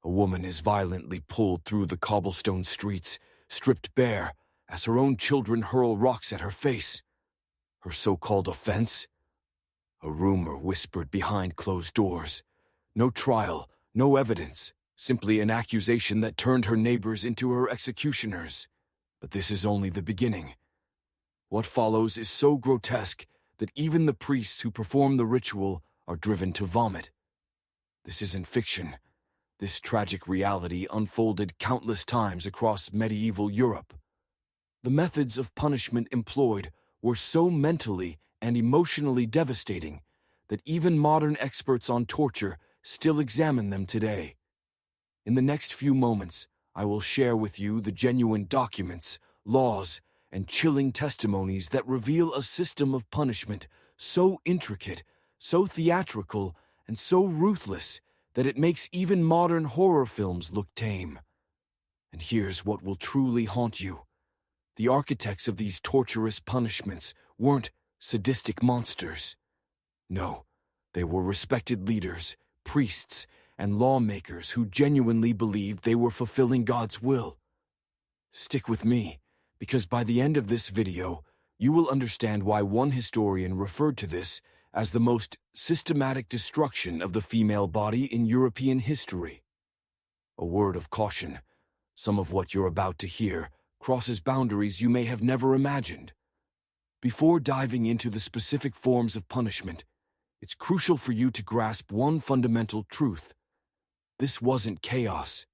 A woman is violently pulled through the cobblestone streets, stripped bare, as her own children hurl rocks at her face. Her so-called offense? A rumor whispered behind closed doors. No trial, no evidence, simply an accusation that turned her neighbors into her executioners. But this is only the beginning. What follows is so grotesque that even the priests who perform the ritual are driven to vomit. This isn't fiction. This tragic reality unfolded countless times across medieval Europe. The methods of punishment employed were so mentally and emotionally devastating that even modern experts on torture still examine them today. In the next few moments, I will share with you the genuine documents, laws, and chilling testimonies that reveal a system of punishment so intricate, so theatrical, and so ruthless that it makes even modern horror films look tame. And here's what will truly haunt you. The architects of these torturous punishments weren't sadistic monsters. No, they were respected leaders, priests, and lawmakers who genuinely believed they were fulfilling God's will. Stick with me, because by the end of this video, you will understand why one historian referred to this as the most systematic destruction of the female body in European history. A word of caution: some of what you're about to hear crosses boundaries you may have never imagined. Before diving into the specific forms of punishment, it's crucial for you to grasp one fundamental truth. This wasn't chaos.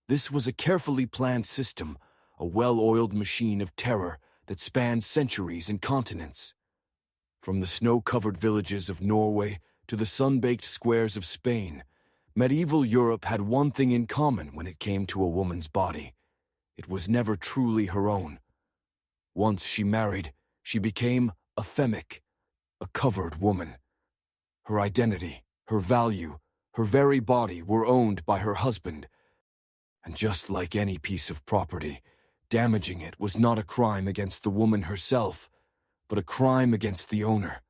This was a carefully planned system, a well-oiled machine of terror that spanned centuries and continents. From the snow-covered villages of Norway to the sun-baked squares of Spain, medieval Europe had one thing in common when it came to a woman's body. It was never truly her own. Once she married, she became a femic, a covered woman. Her identity, her value, her very body were owned by her husband. And just like any piece of property, damaging it was not a crime against the woman herself, but a crime against the owner.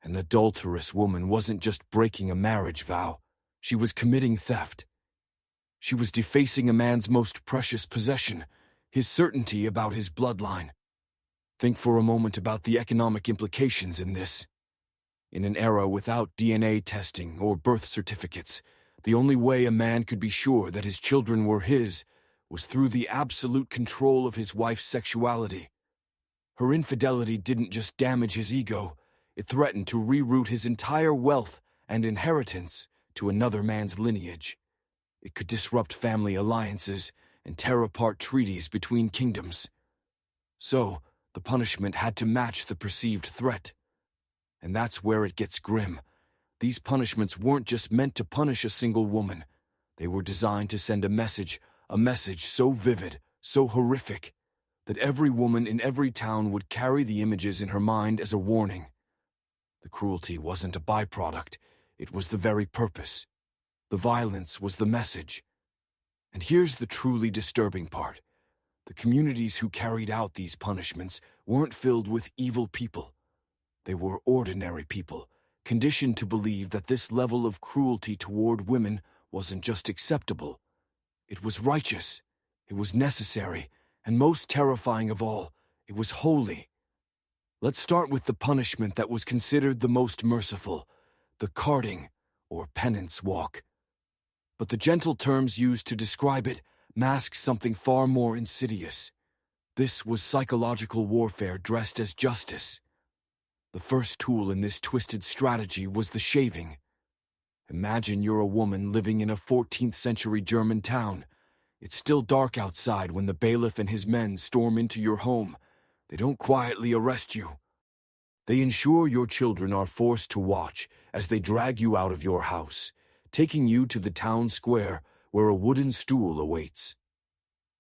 An adulterous woman wasn't just breaking a marriage vow, she was committing theft. She was defacing a man's most precious possession, his certainty about his bloodline. Think for a moment about the economic implications in this. In an era without DNA testing or birth certificates, the only way a man could be sure that his children were his was through the absolute control of his wife's sexuality. Her infidelity didn't just damage his ego, it threatened to reroute his entire wealth and inheritance to another man's lineage. It could disrupt family alliances and tear apart treaties between kingdoms. So, the punishment had to match the perceived threat. And that's where it gets grim. These punishments weren't just meant to punish a single woman. They were designed to send a message so vivid, so horrific, that every woman in every town would carry the images in her mind as a warning. The cruelty wasn't a byproduct, it was the very purpose. The violence was the message. And here's the truly disturbing part. The communities who carried out these punishments weren't filled with evil people. They were ordinary people, conditioned to believe that this level of cruelty toward women wasn't just acceptable. It was righteous, it was necessary, and most terrifying of all, it was holy. Let's start with the punishment that was considered the most merciful, the carting, or penance walk. But the gentle terms used to describe it mask something far more insidious. This was psychological warfare dressed as justice. The first tool in this twisted strategy was the shaving. Imagine you're a woman living in a 14th century German town. It's still dark outside when the bailiff and his men storm into your home. They don't quietly arrest you. They ensure your children are forced to watch as they drag you out of your house, taking you to the town square where a wooden stool awaits.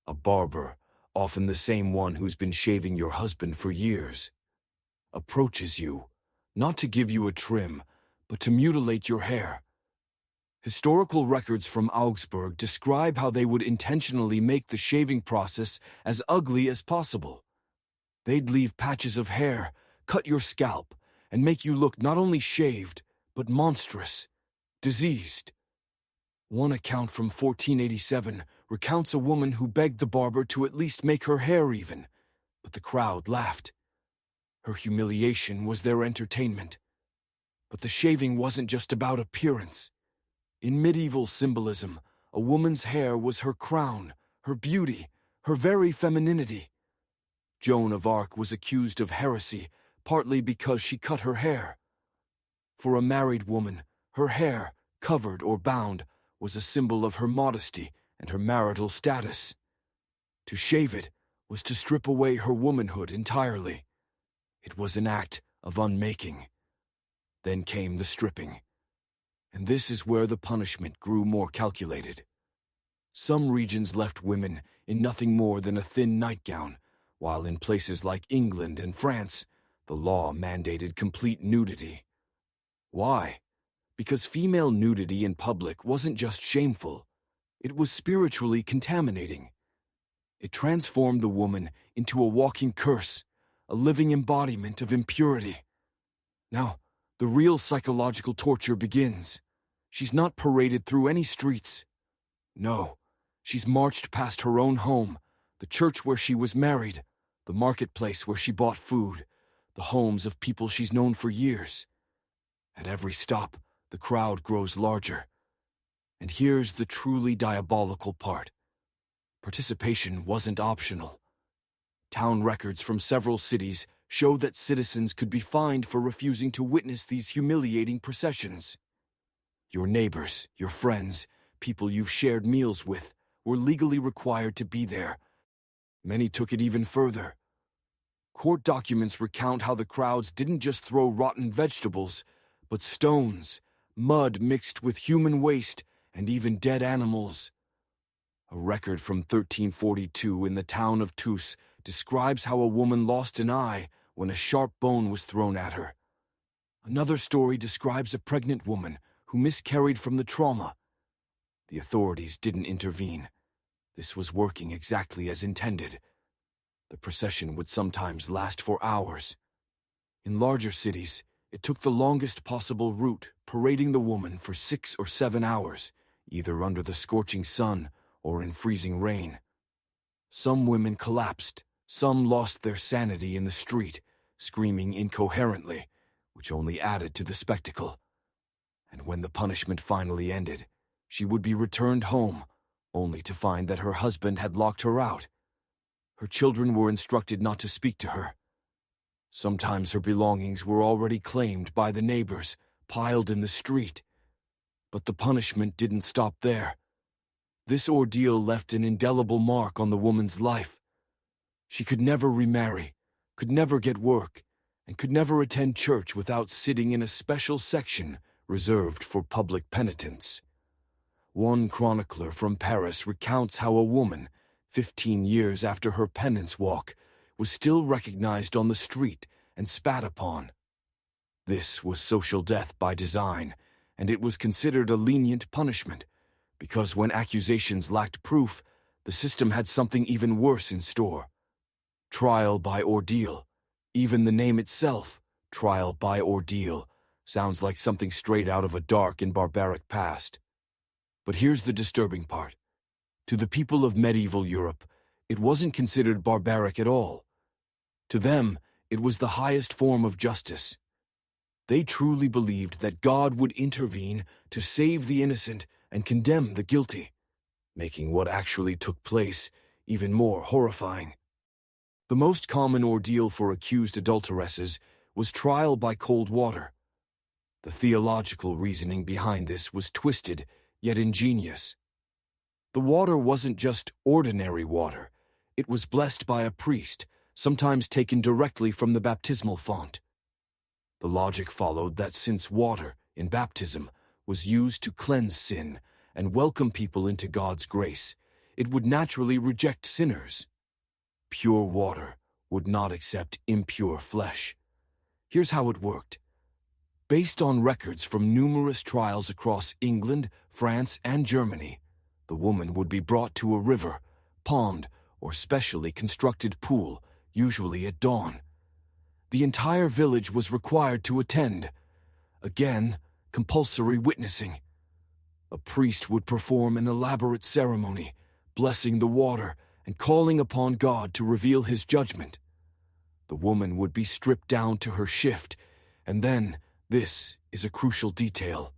A barber, often the same one who's been shaving your husband for years, approaches you, not to give you a trim, but to mutilate your hair. Historical records from Augsburg describe how they would intentionally make the shaving process as ugly as possible. They'd leave patches of hair, cut your scalp, and make you look not only shaved, but monstrous, diseased. One account from 1487 recounts a woman who begged the barber to at least make her hair even, but the crowd laughed. Her humiliation was their entertainment. But the shaving wasn't just about appearance. In medieval symbolism, a woman's hair was her crown, her beauty, her very femininity. Joan of Arc was accused of heresy, partly because she cut her hair. For a married woman, her hair, covered or bound, was a symbol of her modesty and her marital status. To shave it was to strip away her womanhood entirely. It was an act of unmaking. Then came the stripping. And this is where the punishment grew more calculated. Some regions left women in nothing more than a thin nightgown, while in places like England and France, the law mandated complete nudity. Why? Because female nudity in public wasn't just shameful, it was spiritually contaminating. It transformed the woman into a walking curse, a living embodiment of impurity. Now, the real psychological torture begins. She's not paraded through any streets. No, she's marched past her own home, the church where she was married, the marketplace where she bought food, the homes of people she's known for years. At every stop, the crowd grows larger. And here's the truly diabolical part. Participation wasn't optional. Town records from several cities show that citizens could be fined for refusing to witness these humiliating processions. Your neighbors, your friends, people you've shared meals with, were legally required to be there. Many took it even further. Court documents recount how the crowds didn't just throw rotten vegetables, but stones, mud mixed with human waste, and even dead animals. A record from 1342 in the town of Tus describes how a woman lost an eye when a sharp bone was thrown at her. Another story describes a pregnant woman who miscarried from the trauma. The authorities didn't intervene. This was working exactly as intended. The procession would sometimes last for hours. In larger cities, it took the longest possible route, parading the woman for 6 or 7 hours, either under the scorching sun or in freezing rain. Some women collapsed, some lost their sanity in the street, screaming incoherently, which only added to the spectacle. And when the punishment finally ended, she would be returned home, only to find that her husband had locked her out. Her children were instructed not to speak to her. Sometimes her belongings were already claimed by the neighbors, piled in the street. But the punishment didn't stop there. This ordeal left an indelible mark on the woman's life. She could never remarry, could never get work, and could never attend church without sitting in a special section reserved for public penitents. One chronicler from Paris recounts how a woman, 15 years after her penance walk, was still recognized on the street and spat upon. This was social death by design, and it was considered a lenient punishment, because when accusations lacked proof, the system had something even worse in store. Trial by ordeal. Even the name itself, trial by ordeal, sounds like something straight out of a dark and barbaric past. But here's the disturbing part. To the people of medieval Europe, it wasn't considered barbaric at all. To them, it was the highest form of justice. They truly believed that God would intervene to save the innocent and condemn the guilty, making what actually took place even more horrifying. The most common ordeal for accused adulteresses was trial by cold water. The theological reasoning behind this was twisted, yet ingenious. The water wasn't just ordinary water. It was blessed by a priest, sometimes taken directly from the baptismal font. The logic followed that since water, in baptism, was used to cleanse sin and welcome people into God's grace, it would naturally reject sinners. Pure water would not accept impure flesh. Here's how it worked. Based on records from numerous trials across England, France, and Germany, the woman would be brought to a river, pond, or specially constructed pool, usually at dawn. The entire village was required to attend. Again, compulsory witnessing. A priest would perform an elaborate ceremony, blessing the water and calling upon God to reveal his judgment. The woman would be stripped down to her shift, and then, this is a crucial detail,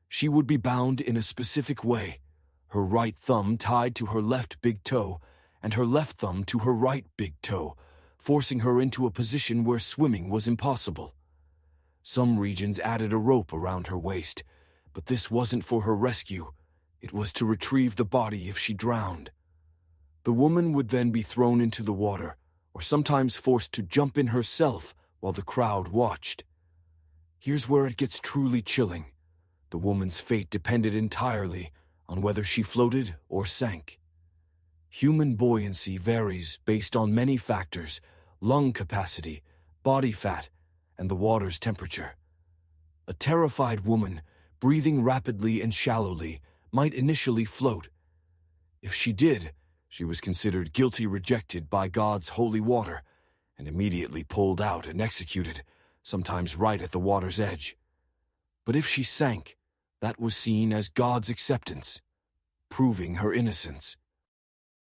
she would be bound in a specific way, her right thumb tied to her left big toe and her left thumb to her right big toe, forcing her into a position where swimming was impossible. Some regions added a rope around her waist, but this wasn't for her rescue. It was to retrieve the body if she drowned. The woman would then be thrown into the water, or sometimes forced to jump in herself while the crowd watched. Here's where it gets truly chilling. The woman's fate depended entirely on whether she floated or sank. Human buoyancy varies based on many factors: lung capacity, body fat, and the water's temperature. A terrified woman, breathing rapidly and shallowly, might initially float. If she did, she was considered guilty, rejected by God's holy water, and immediately pulled out and executed, sometimes right at the water's edge. But if she sank, that was seen as God's acceptance, proving her innocence.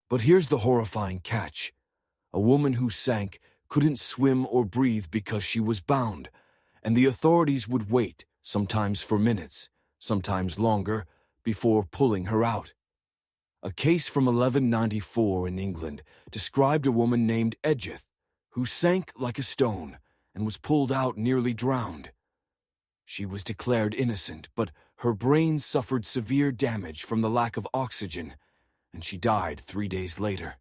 But here's the horrifying catch. A woman who sank couldn't swim or breathe because she was bound, and the authorities would wait, sometimes for minutes, sometimes longer, before pulling her out. A case from 1194 in England described a woman named Edgeth, who sank like a stone and was pulled out nearly drowned. She was declared innocent, but her brain suffered severe damage from the lack of oxygen, and she died 3 days later.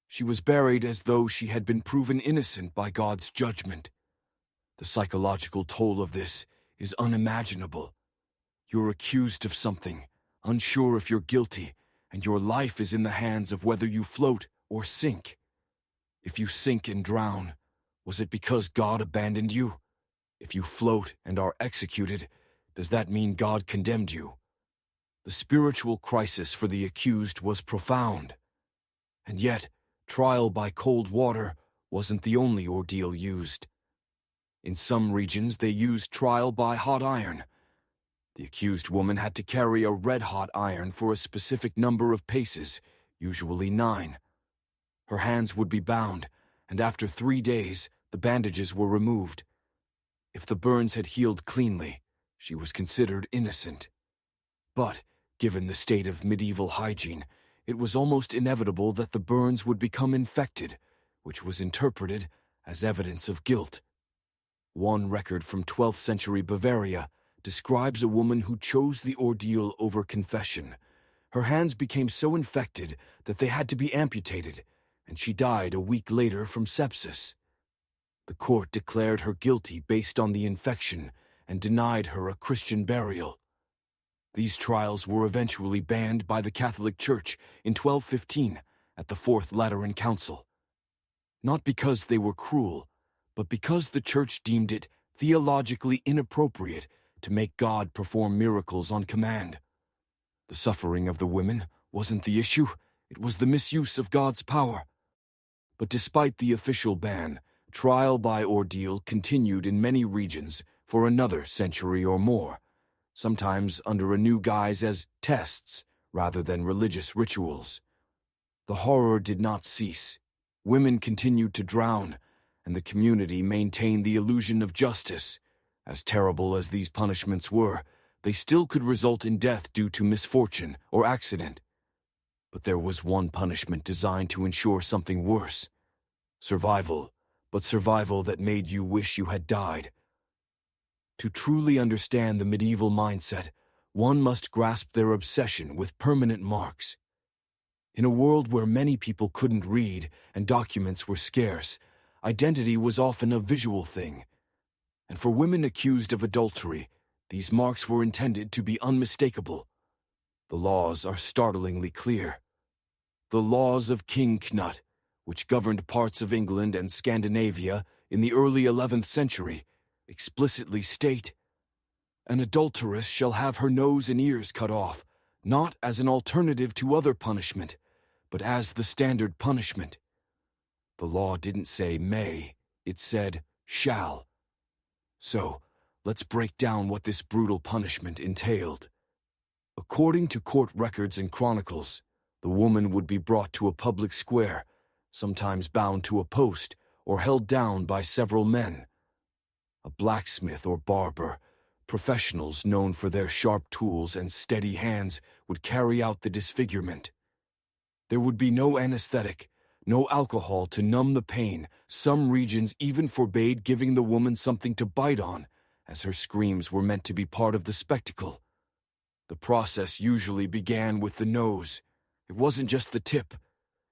She was buried as though she had been proven innocent by God's judgment. The psychological toll of this is unimaginable. You're accused of something, unsure if you're guilty, and your life is in the hands of whether you float or sink. If you sink and drown, was it because God abandoned you? If you float and are executed, does that mean God condemned you? The spiritual crisis for the accused was profound. And yet, trial by cold water wasn't the only ordeal used. In some regions, they used trial by hot iron. The accused woman had to carry a red-hot iron for a specific number of paces, usually 9. Her hands would be bound, and after 3 days, the bandages were removed. If the burns had healed cleanly, she was considered innocent. But, given the state of medieval hygiene, it was almost inevitable that the burns would become infected, which was interpreted as evidence of guilt. One record from 12th century Bavaria describes a woman who chose the ordeal over confession. Her hands became so infected that they had to be amputated, and she died a week later from sepsis. The court declared her guilty based on the infection and denied her a Christian burial. These trials were eventually banned by the Catholic Church in 1215 at the Fourth Lateran Council. Not because they were cruel, but because the Church deemed it theologically inappropriate to make God perform miracles on command. The suffering of the women wasn't the issue, it was the misuse of God's power. But despite the official ban, trial by ordeal continued in many regions for another century or more, sometimes under a new guise as tests rather than religious rituals. The horror did not cease. Women continued to drown, and the community maintained the illusion of justice. As terrible as these punishments were, they still could result in death due to misfortune or accident. But there was one punishment designed to ensure something worse. Survival, but survival that made you wish you had died. To truly understand the medieval mindset, one must grasp their obsession with permanent marks. In a world where many people couldn't read and documents were scarce, identity was often a visual thing. And for women accused of adultery, these marks were intended to be unmistakable. The laws are startlingly clear. The laws of King Knut, which governed parts of England and Scandinavia in the early 11th century, explicitly state, "An adulteress shall have her nose and ears cut off, not as an alternative to other punishment, but as the standard punishment." The law didn't say may, it said shall. So, let's break down what this brutal punishment entailed. According to court records and chronicles, the woman would be brought to a public square, sometimes bound to a post or held down by several men. A blacksmith or barber, professionals known for their sharp tools and steady hands, would carry out the disfigurement. There would be no anesthetic, no alcohol to numb the pain. Some regions even forbade giving the woman something to bite on, as her screams were meant to be part of the spectacle. The process usually began with the nose. It wasn't just the tip.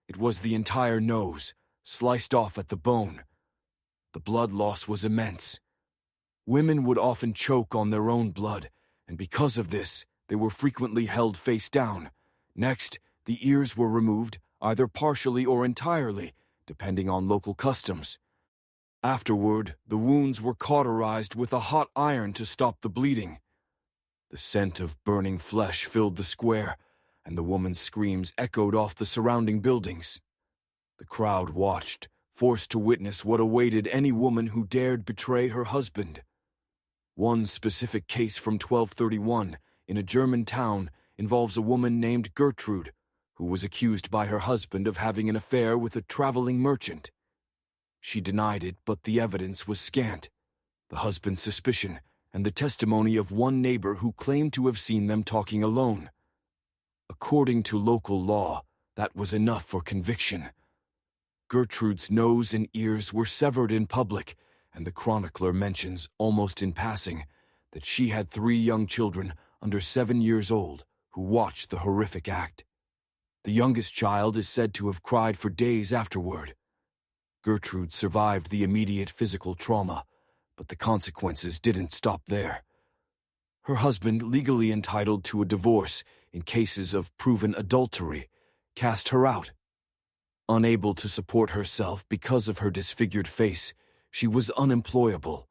It was the entire nose, sliced off at the bone. The blood loss was immense. Women would often choke on their own blood, and because of this, they were frequently held face down. Next, the ears were removed, either partially or entirely, depending on local customs. Afterward, the wounds were cauterized with a hot iron to stop the bleeding. The scent of burning flesh filled the square, and the woman's screams echoed off the surrounding buildings. The crowd watched, forced to witness what awaited any woman who dared betray her husband. One specific case from 1231 in a German town involves a woman named Gertrude, who was accused by her husband of having an affair with a traveling merchant. She denied it, but the evidence was scant. The husband's suspicion and the testimony of one neighbor who claimed to have seen them talking alone. According to local law, that was enough for conviction. Gertrude's nose and ears were severed in public, and the chronicler mentions, almost in passing, that she had 3 young children under 7 years old who watched the horrific act. The youngest child is said to have cried for days afterward. Gertrude survived the immediate physical trauma, but the consequences didn't stop there. Her husband, legally entitled to a divorce in cases of proven adultery, cast her out. Unable to support herself because of her disfigured face, she was unemployable.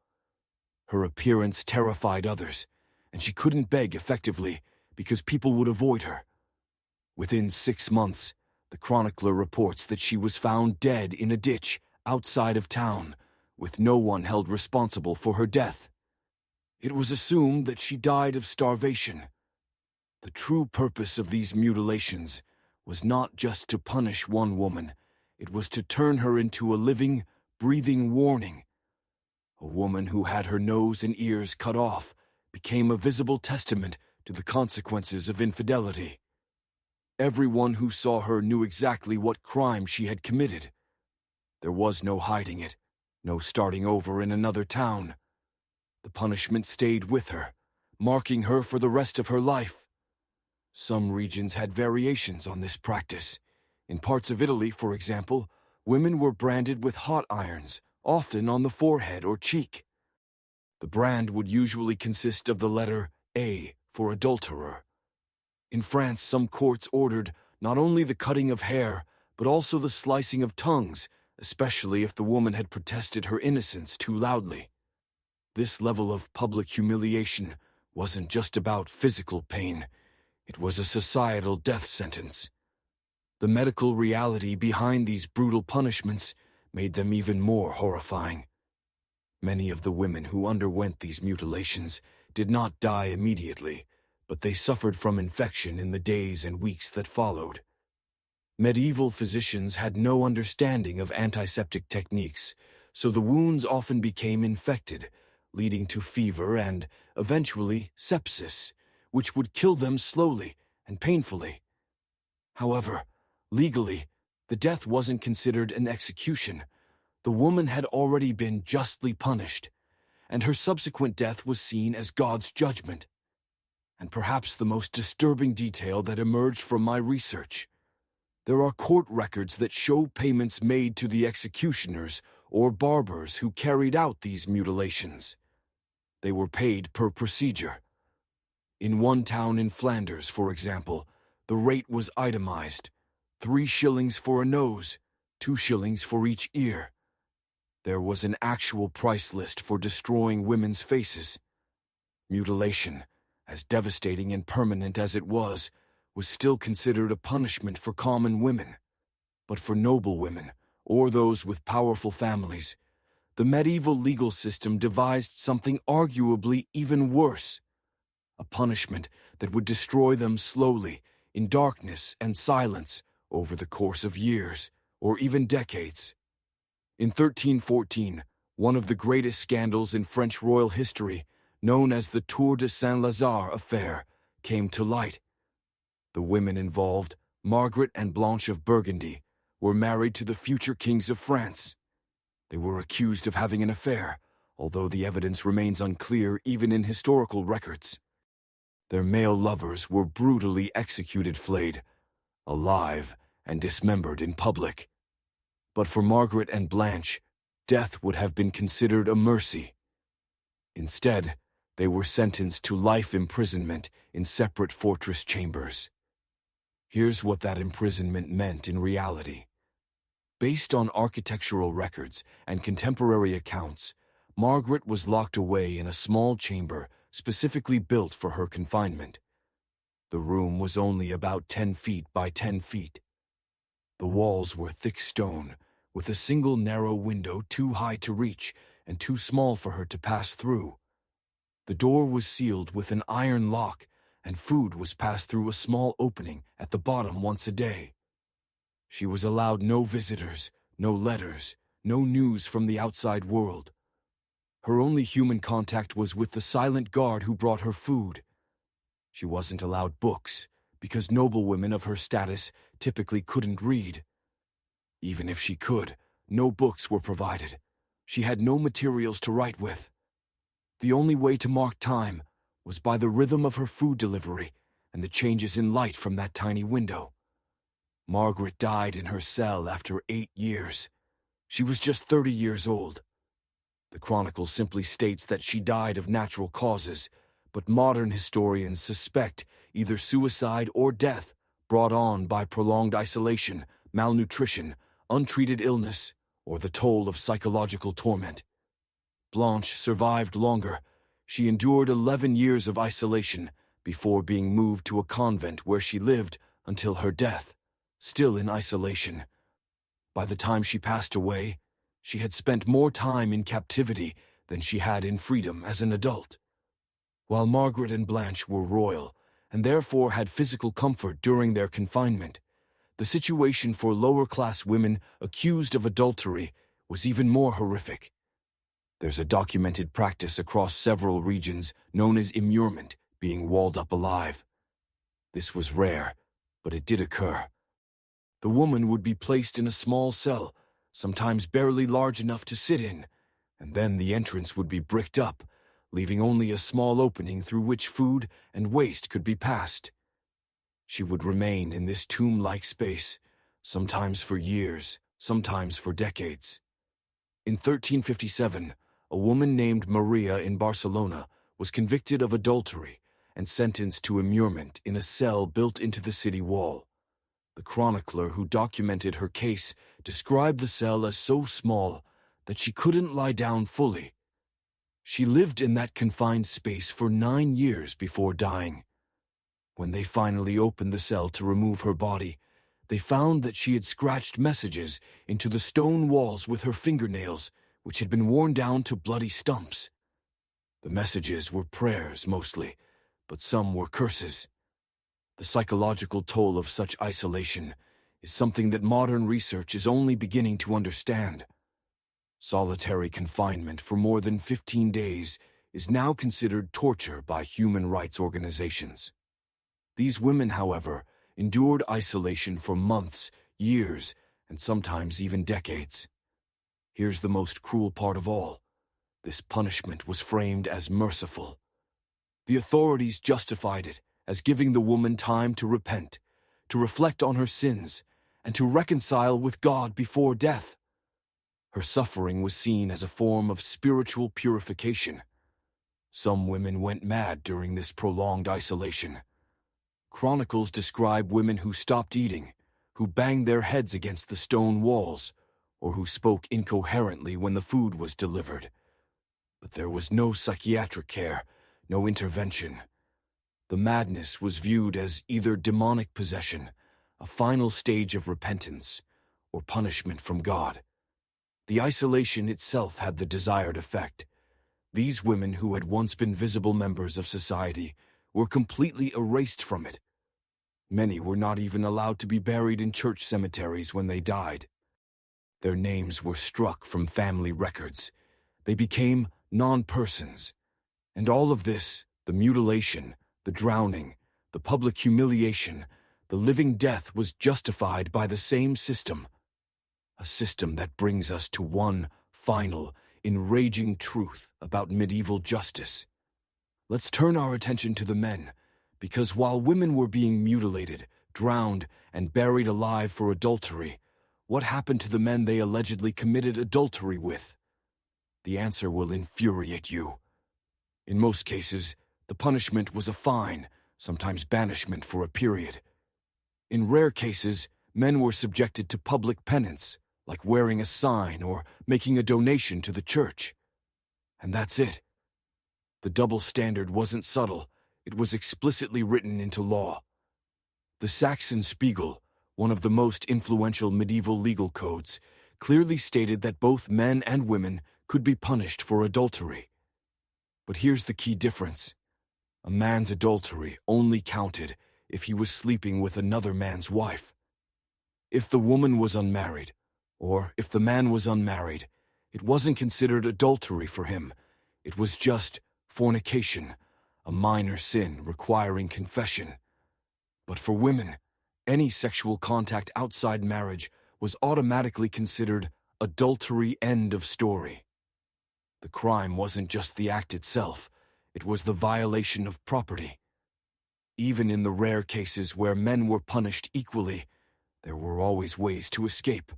Her appearance terrified others, and she couldn't beg effectively because people would avoid her. Within 6 months, the chronicler reports that she was found dead in a ditch outside of town, with no one held responsible for her death. It was assumed that she died of starvation. The true purpose of these mutilations was not just to punish one woman, it was to turn her into a living, breathing warning. A woman who had her nose and ears cut off became a visible testament to the consequences of infidelity. Everyone who saw her knew exactly what crime she had committed. There was no hiding it, no starting over in another town. The punishment stayed with her, marking her for the rest of her life. Some regions had variations on this practice. In parts of Italy, for example, women were branded with hot irons, often on the forehead or cheek. The brand would usually consist of the letter A for adulterer. In France, some courts ordered not only the cutting of hair, but also the slicing of tongues, especially if the woman had protested her innocence too loudly. This level of public humiliation wasn't just about physical pain. It was a societal death sentence. The medical reality behind these brutal punishments made them even more horrifying. Many of the women who underwent these mutilations did not die immediately, but they suffered from infection in the days and weeks that followed. Medieval physicians had no understanding of antiseptic techniques, so the wounds often became infected, leading to fever and, eventually, sepsis, which would kill them slowly and painfully. However, legally, the death wasn't considered an execution. The woman had already been justly punished, and her subsequent death was seen as God's judgment. And perhaps the most disturbing detail that emerged from my research: there are court records that show payments made to the executioners or barbers who carried out these mutilations. They were paid per procedure. In one town in Flanders, for example, the rate was itemized: 3 shillings for a nose, 2 shillings for each ear. There was an actual price list for destroying women's faces. Mutilation, as devastating and permanent as it was still considered a punishment for common women. But for noble women, or those with powerful families, the medieval legal system devised something arguably even worse: a punishment that would destroy them slowly, in darkness and silence, over the course of years, or even decades. In 1314, one of the greatest scandals in French royal history, known as the Tour de Saint-Lazare affair, came to light. The women involved, Margaret and Blanche of Burgundy, were married to the future kings of France. They were accused of having an affair, although the evidence remains unclear even in historical records. Their male lovers were brutally executed, flayed, alive, and dismembered in public. But for Margaret and Blanche, death would have been considered a mercy. Instead, they were sentenced to life imprisonment in separate fortress chambers. Here's what that imprisonment meant in reality. Based on architectural records and contemporary accounts, Margaret was locked away in a small chamber specifically built for her confinement. The room was only about 10 feet by 10 feet. The walls were thick stone, with a single narrow window too high to reach and too small for her to pass through. The door was sealed with an iron lock, and food was passed through a small opening at the bottom once a day. She was allowed no visitors, no letters, no news from the outside world. Her only human contact was with the silent guard who brought her food. She wasn't allowed books, because noblewomen of her status typically couldn't read. Even if she could, no books were provided. She had no materials to write with. The only way to mark time was by the rhythm of her food delivery and the changes in light from that tiny window. Margaret died in her cell after 8 years. She was just 30 years old. The Chronicle simply states that she died of natural causes, but modern historians suspect either suicide or death brought on by prolonged isolation, malnutrition, untreated illness, or the toll of psychological torment. Blanche survived longer. She endured 11 years of isolation before being moved to a convent where she lived until her death, still in isolation. By the time she passed away, she had spent more time in captivity than she had in freedom as an adult. While Margaret and Blanche were royal, and therefore had physical comfort during their confinement, the situation for lower-class women accused of adultery was even more horrific. There's a documented practice across several regions known as immurement, being walled up alive. This was rare, but it did occur. The woman would be placed in a small cell, sometimes barely large enough to sit in, and then the entrance would be bricked up, leaving only a small opening through which food and waste could be passed. She would remain in this tomb-like space, sometimes for years, sometimes for decades. In 1357, a woman named Maria in Barcelona was convicted of adultery and sentenced to immurement in a cell built into the city wall. The chronicler who documented her case described the cell as so small that she couldn't lie down fully. She lived in that confined space for 9 years before dying. When they finally opened the cell to remove her body, they found that she had scratched messages into the stone walls with her fingernails, which had been worn down to bloody stumps. The messages were prayers mostly, but some were curses. The psychological toll of such isolation is something that modern research is only beginning to understand. Solitary confinement for more than 15 days is now considered torture by human rights organizations. These women, however, endured isolation for months, years, and sometimes even decades. Here's the most cruel part of all. This punishment was framed as merciful. The authorities justified it as giving the woman time to repent, to reflect on her sins, and to reconcile with God before death. Her suffering was seen as a form of spiritual purification. Some women went mad during this prolonged isolation. Chronicles describe women who stopped eating, who banged their heads against the stone walls, or who spoke incoherently when the food was delivered. But there was no psychiatric care, no intervention. The madness was viewed as either demonic possession, a final stage of repentance, or punishment from God. The isolation itself had the desired effect. These women who had once been visible members of society were completely erased from it. Many were not even allowed to be buried in church cemeteries when they died. Their names were struck from family records. They became non-persons. And all of this, the mutilation, the drowning, the public humiliation, the living death, was justified by the same system. A system that brings us to one final, enraging truth about medieval justice. Let's turn our attention to the men, because while women were being mutilated, drowned, and buried alive for adultery, what happened to the men they allegedly committed adultery with? The answer will infuriate you. In most cases, the punishment was a fine, sometimes banishment for a period. In rare cases, men were subjected to public penance, like wearing a sign or making a donation to the church. And that's it. The double standard wasn't subtle, it was explicitly written into law. The Saxon Spiegel, one of the most influential medieval legal codes, clearly stated that both men and women could be punished for adultery. But here's the key difference. A man's adultery only counted if he was sleeping with another man's wife. If the woman was unmarried, or if the man was unmarried, it wasn't considered adultery for him. It was just fornication, a minor sin requiring confession. But for women, any sexual contact outside marriage was automatically considered adultery, end of story. The crime wasn't just the act itself, it was the violation of property. Even in the rare cases where men were punished equally, there were always ways to escape.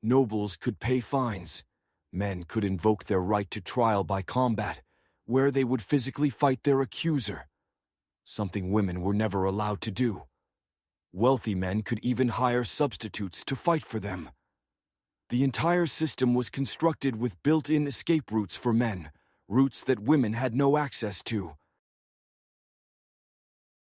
Nobles could pay fines. Men could invoke their right to trial by combat, where they would physically fight their accuser, something women were never allowed to do. Wealthy men could even hire substitutes to fight for them. The entire system was constructed with built-in escape routes for men, routes that women had no access to.